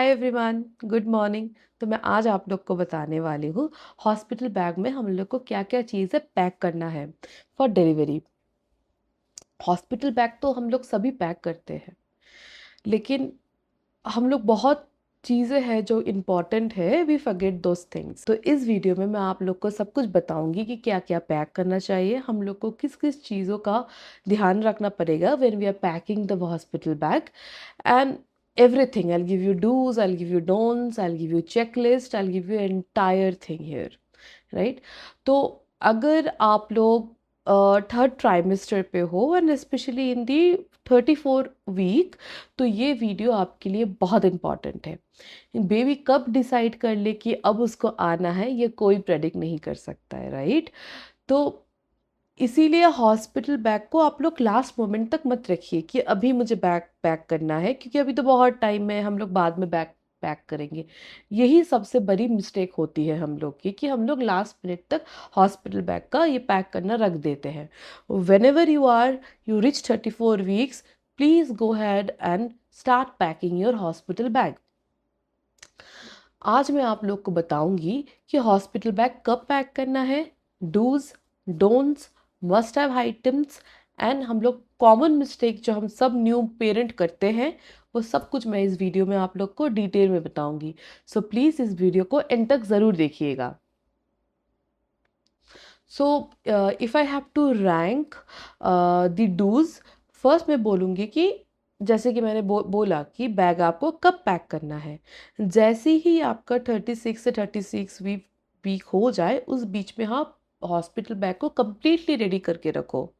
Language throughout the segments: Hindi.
Hi everyone, good morning. तो मैं आज आप लोग को बताने वाली हूँ हॉस्पिटल बैग में हम लोग को क्या क्या चीज़ें पैक करना है फॉर डिलीवरी। हॉस्पिटल बैग तो हम लोग सभी पैक करते हैं, लेकिन हम लोग बहुत चीज़ें हैं जो इम्पॉर्टेंट है, वी फॉरगेट दोज थिंग्स। तो इस वीडियो में मैं आप लोग को सब कुछ बताऊंगी कि क्या क्या पैक करना चाहिए, हम लोग को किस किस चीज़ों का ध्यान रखना पड़ेगा when we are packing the hospital bag, and everything. I'll give you do's, I'll give you don'ts, I'll give you checklist, I'll give you entire thing here, right? तो अगर आप लोग थर्ड ट्राइमेस्टर पे हो and specially in the 34 week, तो ये वीडियो आपके लिए बहुत इम्पॉर्टेंट है। बेबी कब डिसाइड कर ले कि अब उसको आना है, ये कोई प्रेडिक्ट नहीं कर सकता है, राइट? तो इसीलिए हॉस्पिटल बैग को आप लोग लास्ट मोमेंट तक मत रखिए कि अभी मुझे बैग पैक करना है, क्योंकि अभी तो बहुत टाइम है, हम लोग बाद में बैग पैक करेंगे। यही सबसे बड़ी मिस्टेक होती है हम लोग की, कि हम लोग लास्ट मिनट तक हॉस्पिटल बैग का ये पैक करना रख देते हैं। When ever you rich 34 weeks, please go had and start packing your hospital bag. आज मैं आप लोग को बताऊंगी कि हॉस्पिटल बैग कब पैक करना है, dos, don'ts, must have items, and हम लोग कॉमन मिस्टेक जो हम सब न्यू पेरेंट करते हैं, वो सब कुछ मैं इस वीडियो में आप लोग को डिटेल में बताऊंगी। सो प्लीज़ इस वीडियो को एंड तक ज़रूर देखिएगा। So if I have to rank the dos, first मैं बोलूँगी कि जैसे कि मैंने बोला कि बैग आपको कब पैक करना है। जैसे ही आपका 36 से 36 वीक हो जाए, उस बीच में आप हॉस्पिटल बैग को कम्प्लीटली रेडी करके रखो।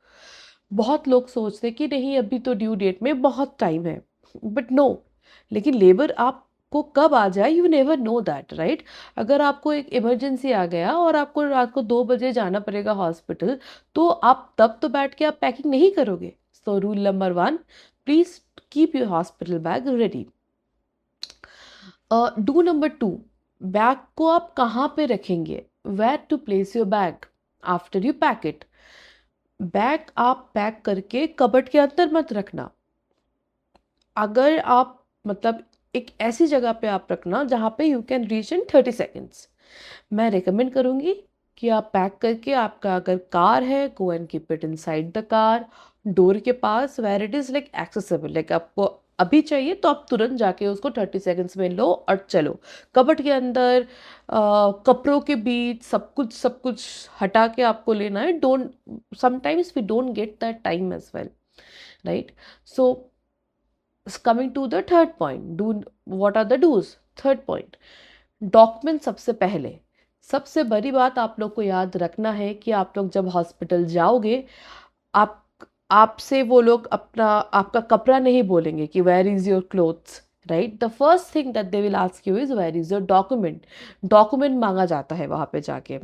बहुत लोग सोचते हैं कि नहीं, अभी तो ड्यू डेट में बहुत टाइम है, बट नो। लेकिन लेबर आपको कब आ जाए, you never know that, right? अगर आपको एक इमरजेंसी आ गया और आपको रात को 2 बजे जाना पड़ेगा हॉस्पिटल, तो आप तब तो बैठ के आप पैकिंग नहीं करोगे। So rule number 1, please keep your hospital bag ready. Do number 2, bag को आप कहाँ पे रखेंगे, where to place your bag after you pack it. Bag आप पैक करके कबर्ड के अंदर मत रखना। अगर आप मतलब एक ऐसी जगह पे आप रखना जहाँ पे you can reach in 30 seconds. मैं रिकमेंड करूँगी कि आप पैक करके, आपका अगर कार है, go and keep it inside the car, door के पास, where it is like accessible, like आपको अभी चाहिए तो आप तुरंत जाके उसको 30 सेकेंड्स में लो और चलो। कबर्ड के अंदर कपड़ों के बीच सब कुछ हटा के आपको लेना है। Don't, sometimes we don't get that time as well, right? So coming to the third point, do what are the dos. Third point, document. सबसे बड़ी बात आप लोग को याद रखना है कि आप लोग जब हॉस्पिटल जाओगे, आप आपसे वो लोग अपना आपका कपड़ा नहीं बोलेंगे कि where is your clothes, right? The first thing that they will ask you is where is your document. Document मांगा जाता है वहाँ पे जाके।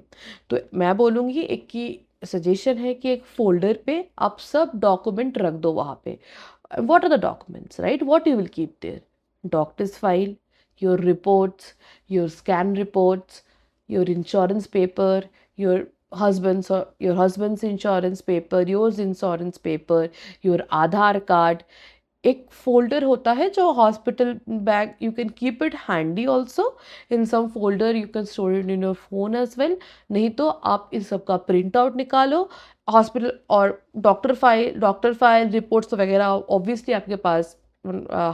तो मैं बोलूँगी, एक की सजेशन है कि एक फोल्डर पे आप सब डॉक्यूमेंट रख दो वहाँ पे। What are the documents, right? What you will keep there? Doctor's file, your reports, your scan reports, your insurance paper, your husband's insurance paper, yours insurance paper, your Aadhaar card. एक फोल्डर होता है जो hospital bag, you can keep it handy also. In some folder you can store it in your phone as well. नहीं तो आप इस सब का प्रिंट आउट निकालो। हॉस्पिटल और डॉक्टर फाइल रिपोर्ट्स वगैरह ऑब्वियसली आपके पास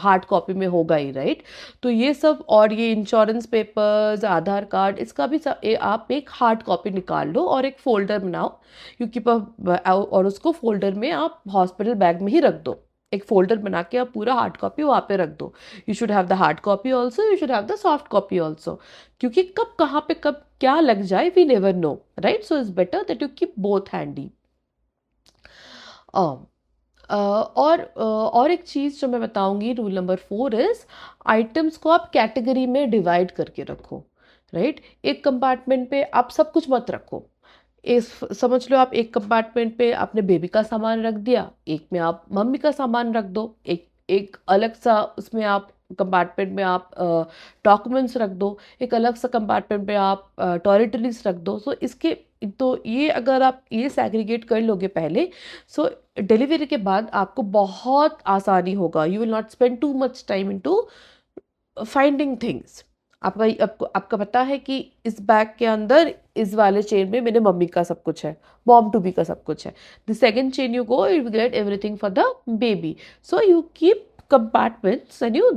हार्ड कॉपी में होगा ही, राइट? तो ये सब, और ये इंश्योरेंस पेपर्स, आधार कार्ड, इसका भी आप एक हार्ड कॉपी निकाल लो और एक फोल्डर बनाओ, क्योंकि और उसको फोल्डर में आप हॉस्पिटल बैग में ही रख दो। एक फोल्डर बना के आप पूरा हार्ड कॉपी वहाँ पे रख दो। You should have the hard copy also, you should have the soft copy also, क्योंकि कब कहाँ पे कब क्या लग जाए, we never know, right? So it's better that you keep both handy. और एक चीज़ जो मैं बताऊंगी, रूल नंबर 4 इज, आइटम्स को आप कैटेगरी में डिवाइड करके रखो, राइट? एक कंपार्टमेंट पे आप सब कुछ मत रखो। इस समझ लो, आप एक कंपार्टमेंट पे आपने बेबी का सामान रख दिया, एक में आप मम्मी का सामान रख दो, एक एक अलग सा उसमें आप कंपार्टमेंट में आप डॉक्यूमेंट्स रख दो, एक अलग सा कंपार्टमेंट में आप टॉयलेटरीज रख दो। सो इसके, तो ये अगर आप ये सैग्रीगेट कर लोगे पहले, सो डिलीवरी के बाद आपको बहुत आसानी होगा। You will not spend too much time into finding things, आपका पता है कि इस बैग के अंदर इस वाले चेन में मेरे मम्मी का सब कुछ है, मॉम टू बी का सब कुछ है. The second chain you go, you get everything for the baby. So you keep compartments and you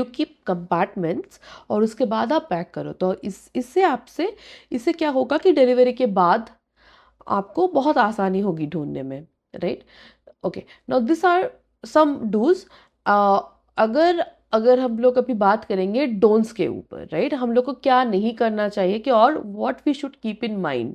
keep compartments, और उसके बाद आप पैक करो. तो इससे क्या होगा कि डिलीवरी के बाद आपको बहुत आसानी होगी ढूंढने में, right. Okay, now this are some dos. अगर अगर हम लोग अभी बात करेंगे डोंट्स के ऊपर, राइट, हम लोग को क्या नहीं करना चाहिए कि, और what we should keep in mind.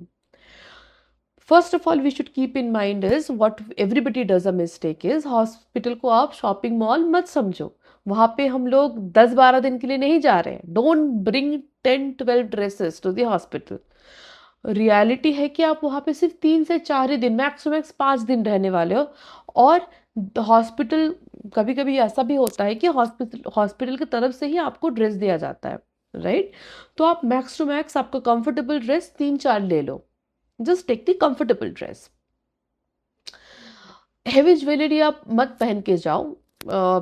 First of all we should keep in mind is what everybody does a mistake is, hospital को आप शॉपिंग मॉल मत समझो. वहां पे हम लोग 10-12 दिन के लिए नहीं जा रहे हैं. Don't bring 10-12 dresses to the hospital. Reality है कि आप वहाँ पे सिर्फ 3 से 4 ही दिन, मैक्स टू मैक्स 5 दिन रहने वाले हो. और हॉस्पिटल, कभी कभी ऐसा भी होता है कि हॉस्पिटल की तरफ से ही आपको ड्रेस दिया जाता है, राइट. तो आप मैक्स टू मैक्स आपका कंफर्टेबल ड्रेस 3-4 ले लो. Just take the comfortable dress. Heavy jewellery आप मत पहन के जाओ.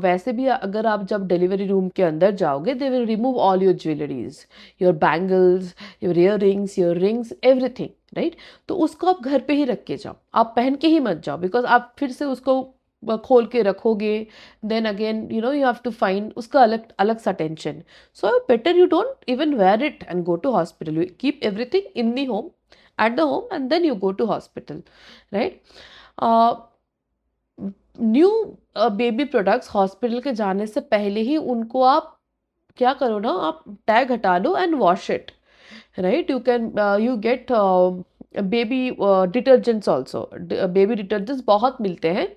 वैसे भी अगर आप जब डिलीवरी रूम के अंदर जाओगे, they will remove all your jewelleries, your bangles, your earrings, your rings, everything, right. तो उसको आप घर पे ही रख के जाओ, आप पहन के ही मत जाओ, बिकॉज आप फिर से उसको खोल के रखोगे, then again you have to find उसका अलग अलग सा tension. So better you don't even wear it and go to hospital. You keep everything in the home, at the home, and then you go to hospital, right. New baby products hospital के जाने से पहले ही उनको आप क्या करो ना, आप टैग हटा लो and wash it, right. You get baby detergents also. Baby detergents बहुत मिलते हैं.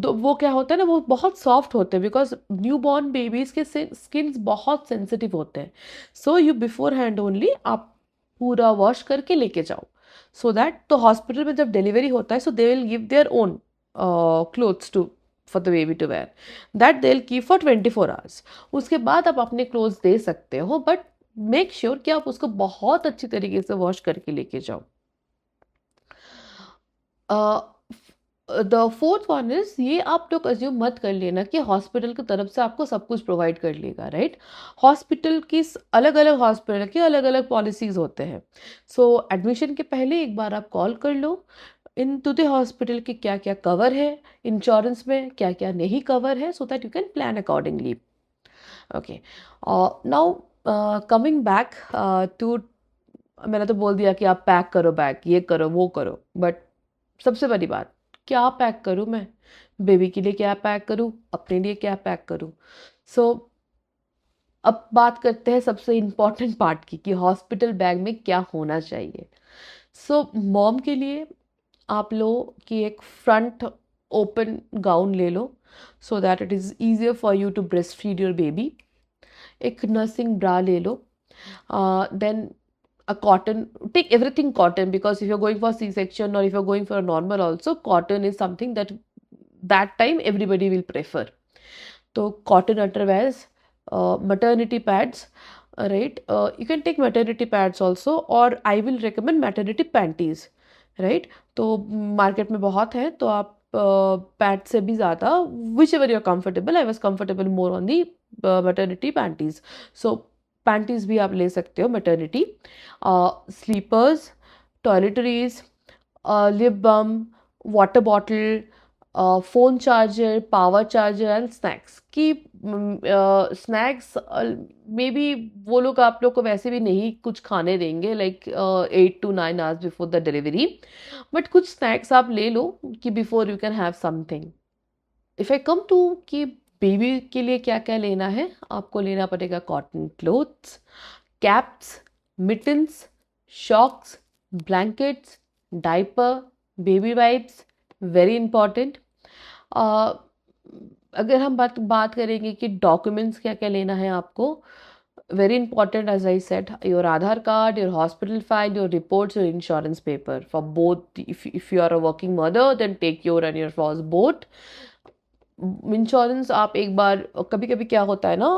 तो वो क्या होता है ना, वो बहुत सॉफ्ट होते हैं, बिकॉज न्यू बॉर्न बेबीज के स्किन बहुत सेंसिटिव होते हैं. So you before hand only आप पूरा वॉश करके लेके जाओ, सो दैट तो हॉस्पिटल में जब डिलीवरी होता है, so they will give their own clothes to for the baby to wear, that they will keep for 24 hours. उसके बाद आप अपने क्लोथ्स दे सकते हो, बट मेक श्योर कि आप उसको बहुत अच्छी तरीके से वॉश करके लेके जाओ. द फोर्थ वन इज, ये आप लोग अज्यूम मत कर लेना कि हॉस्पिटल की तरफ से आपको सब कुछ प्रोवाइड कर लेगा, राइट. हॉस्पिटल की अलग अलग हॉस्पिटल के अलग अलग पॉलिसीज होते हैं. सो एडमिशन के पहले एक बार आप कॉल कर लो इन टू द हॉस्पिटल की क्या क्या कवर है, इंश्योरेंस में क्या क्या नहीं कवर है, so that you can plan accordingly. Okay, now coming back to, मैंने तो बोल दिया कि आप पैक करो बैग, ये करो वो करो, बट सबसे बड़ी बात, क्या पैक करूँ मैं, बेबी के लिए क्या पैक करूँ, अपने लिए क्या पैक करूँ. सो अब बात करते हैं सबसे इम्पॉर्टेंट पार्ट की, कि हॉस्पिटल बैग में क्या होना चाहिए. सो मॉम के लिए आप लो कि एक फ्रंट ओपन गाउन ले लो, so that it is easier for you to breast feed your baby. एक नर्सिंग ब्रा ले लो. Then a cotton, take everything cotton, because if you're going for C-section or if you're going for a normal also, cotton is something that time everybody will prefer. So cotton underwears, maternity pads, right. You can take maternity pads also, or I will recommend maternity panties, right. तो मार्केट में बहुत है, तो आप पैड से भी ज़्यादा whichever you're comfortable, I was comfortable more on the maternity panties. So panties भी आप ले सकते हो maternity. Slippers, toiletries, lip balm, water bottle, phone charger, power charger and snacks की. स्नैक्स मे बी वो लोग आप लोग को वैसे भी नहीं कुछ खाने देंगे, like 8 to 9 hours before the delivery, but कुछ स्नैक्स आप ले लो कि before you can have something. If I come to कि बेबी के लिए क्या क्या लेना है, आपको लेना पड़ेगा cotton clothes, caps, mittens, socks, blankets, diaper, baby wipes, very important. अगर हम बात करेंगे कि डॉक्यूमेंट्स क्या क्या लेना है आपको, very important, as I said, your Aadhaar card, your hospital file, your reports, your insurance paper for both. If you are a working mother, then take your and your spouse both. Insurance आप एक बार, कभी कभी क्या होता है ना,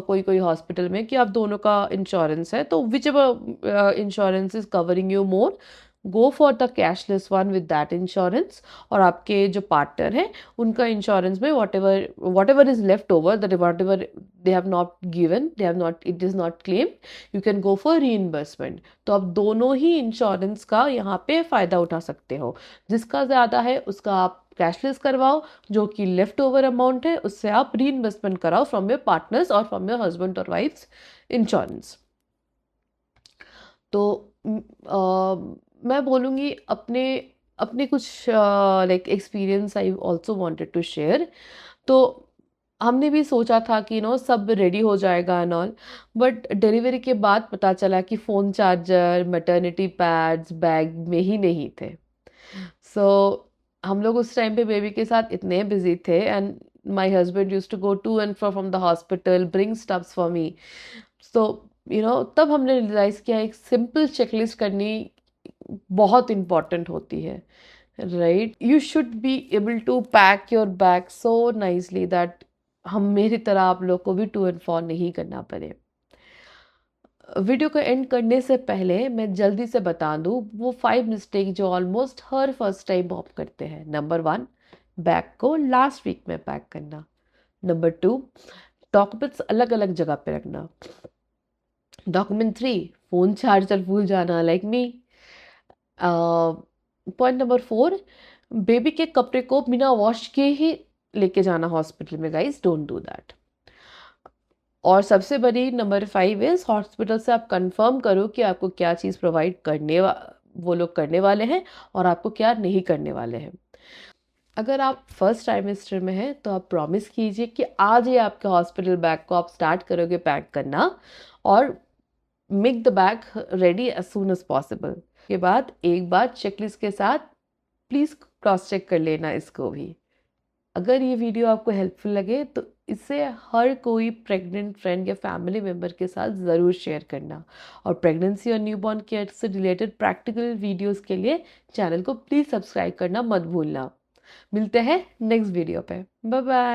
कोई कोई हॉस्पिटल में कि आप दोनों का इंश्योरेंस है, तो which ever insurance is covering you more, go for the cashless one with that insurance, और आपके जो पार्टनर है उनका इंश्योरेंस में what ever is left over, that what ever they have not given, they have not, it is not claim, you can go for reimbursement. तो आप दोनों ही इंश्योरेंस का यहाँ पे फ़ायदा उठा सकते हो। जिसका ज़्यादा है उसका आप कैशलेस करवाओ, जो कि लेफ्ट ओवर अमाउंट है उससे आप रीइंवेस्टमेंट कराओ फ्रॉम योर पार्टनर्स और फ्रॉम योर हस्बैंड और वाइफ्स इंश्योरेंस। तो मैं बोलूँगी अपने अपने कुछ like experience I also wanted to share. तो हमने भी सोचा था कि सब रेडी हो जाएगा एंड ऑल, बट डिलीवरी के बाद पता चला कि phone charger, maternity pads bag में ही नहीं थे। सो हम लोग उस टाइम पे बेबी के साथ इतने बिजी थे, and my husband used to go to and fro from the hospital, bring stuffs for me. So तब हमने रियलाइज किया एक सिंपल चेकलिस्ट करनी बहुत इम्पॉर्टेंट होती है, right? You should be able to pack your bag so nicely that हम मेरी तरह आप लोग को भी टू एंड फ्रो नहीं करना पड़े। वीडियो को एंड करने से पहले मैं जल्दी से बता दूं वो 5 मिस्टेक जो ऑलमोस्ट हर फर्स्ट टाइम मॉम करते हैं। नंबर 1, बैग को लास्ट वीक में पैक करना। नंबर 2, डॉक्यूमेंट्स अलग अलग जगह पे रखना। डॉक्यूमेंट 3, फ़ोन चार्जर भूल जाना like me. Point number 4, baby के कपड़े को बिना वॉश के ही लेके जाना हॉस्पिटल में। Guys don't do that. और सबसे बड़ी नंबर 5 इज़ हॉस्पिटल से आप कंफर्म करो कि आपको क्या चीज़ प्रोवाइड वो लोग करने वाले हैं और आपको क्या नहीं करने वाले हैं। अगर आप फर्स्ट ट्राइमेस्टर में हैं तो आप प्रॉमिस कीजिए कि आज ही आपके हॉस्पिटल बैग को आप स्टार्ट करोगे पैक करना, और make the bag ready as soon as possible. के बाद एक बार चेकलिस्ट के साथ प्लीज़ क्रॉस चेक कर लेना इसको भी। अगर ये वीडियो आपको हेल्पफुल लगे तो इसे हर कोई प्रेग्नेंट फ्रेंड या फैमिली मेम्बर के साथ ज़रूर शेयर करना, और प्रेगनेंसी और न्यूबॉर्न केयर से रिलेटेड प्रैक्टिकल वीडियोस के लिए चैनल को प्लीज़ सब्सक्राइब करना मत भूलना। मिलते हैं नेक्स्ट वीडियो पे। Bye bye.